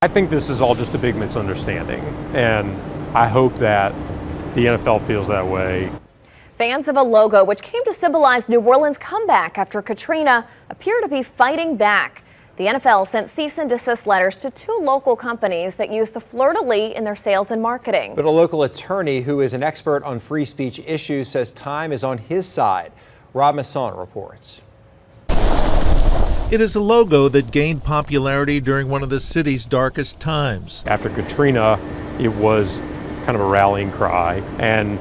I think this is all just a big misunderstanding, and I hope that the NFL feels that way. Fans of a logo which came to symbolize New Orleans' comeback after Katrina appear to be fighting back. The NFL sent cease and desist letters to 2 local companies that use the fleur-de-lis in their sales and marketing. But a local attorney who is an expert on free speech issues says time is on his side. Rob Masson reports. It is a logo that gained popularity during one of the city's darkest times. After Katrina, it was kind of a rallying cry, and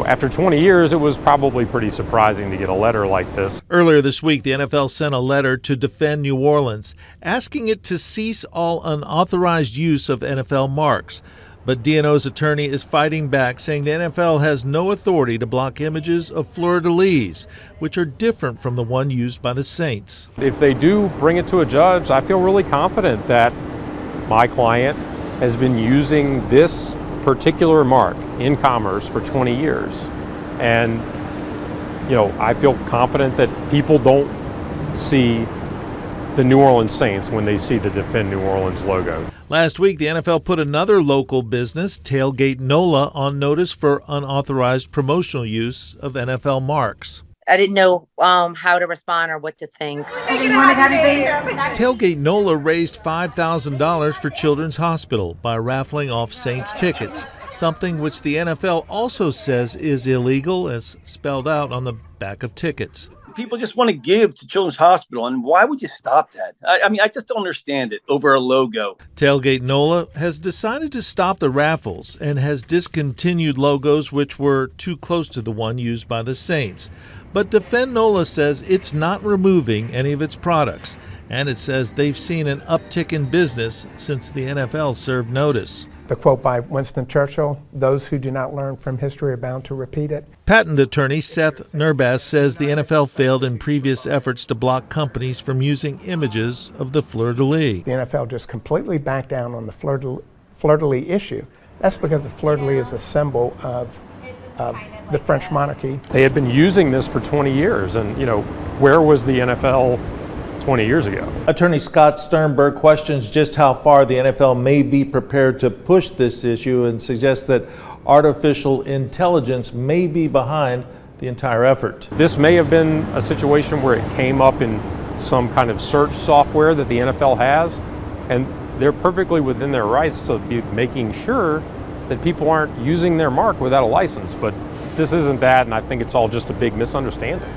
after 20 years, it was probably pretty surprising to get a letter like this. Earlier this week, the NFL sent a letter to Defend New Orleans, asking it to cease all unauthorized use of NFL marks. But D&O's attorney is fighting back, saying the NFL has no authority to block images of fleur-de-lis, which are different from the one used by the Saints. If they do bring it to a judge, I feel really confident that my client has been using this particular mark in commerce for 20 years. And, I feel confident that people don't see the New Orleans Saints when they see the Defend New Orleans logo. Last week, the NFL put another local business, Tailgate NOLA, on notice for unauthorized promotional use of NFL marks. I didn't know how to respond or what to think. Tailgate NOLA raised $5,000 for Children's Hospital by raffling off Saints tickets, something which the NFL also says is illegal, as spelled out on the back of tickets. People just want to give to Children's Hospital, and why would you stop that? I just don't understand it over a logo. Tailgate NOLA has decided to stop the raffles and has discontinued logos which were too close to the one used by the Saints. But Defend NOLA says it's not removing any of its products, and it says they've seen an uptick in business since the NFL served notice. The quote by Winston Churchill, "Those who do not learn from history are bound to repeat it." Patent attorney Seth Nurbas says the NFL failed in previous efforts to block companies from using images of the fleur-de-lis. The NFL just completely backed down on the fleur-de-lis issue. That's because the fleur-de-lis is a symbol of the French monarchy. They had been using this for 20 years, and where was the NFL 20 years ago? Attorney Scott Sternberg questions just how far the NFL may be prepared to push this issue and suggests that artificial intelligence may be behind the entire effort. This may have been a situation where it came up in some kind of search software that the NFL has, and they're perfectly within their rights to be making sure that people aren't using their mark without a license. But this isn't that, and I think it's all just a big misunderstanding.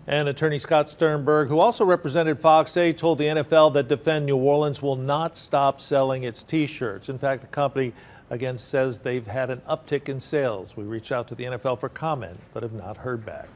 And attorney Scott Sternberg, who also represented Fox 8, told the NFL that Defend New Orleans will not stop selling its T-shirts. In fact, the company again says they've had an uptick in sales. We reached out to the NFL for comment, but have not heard back.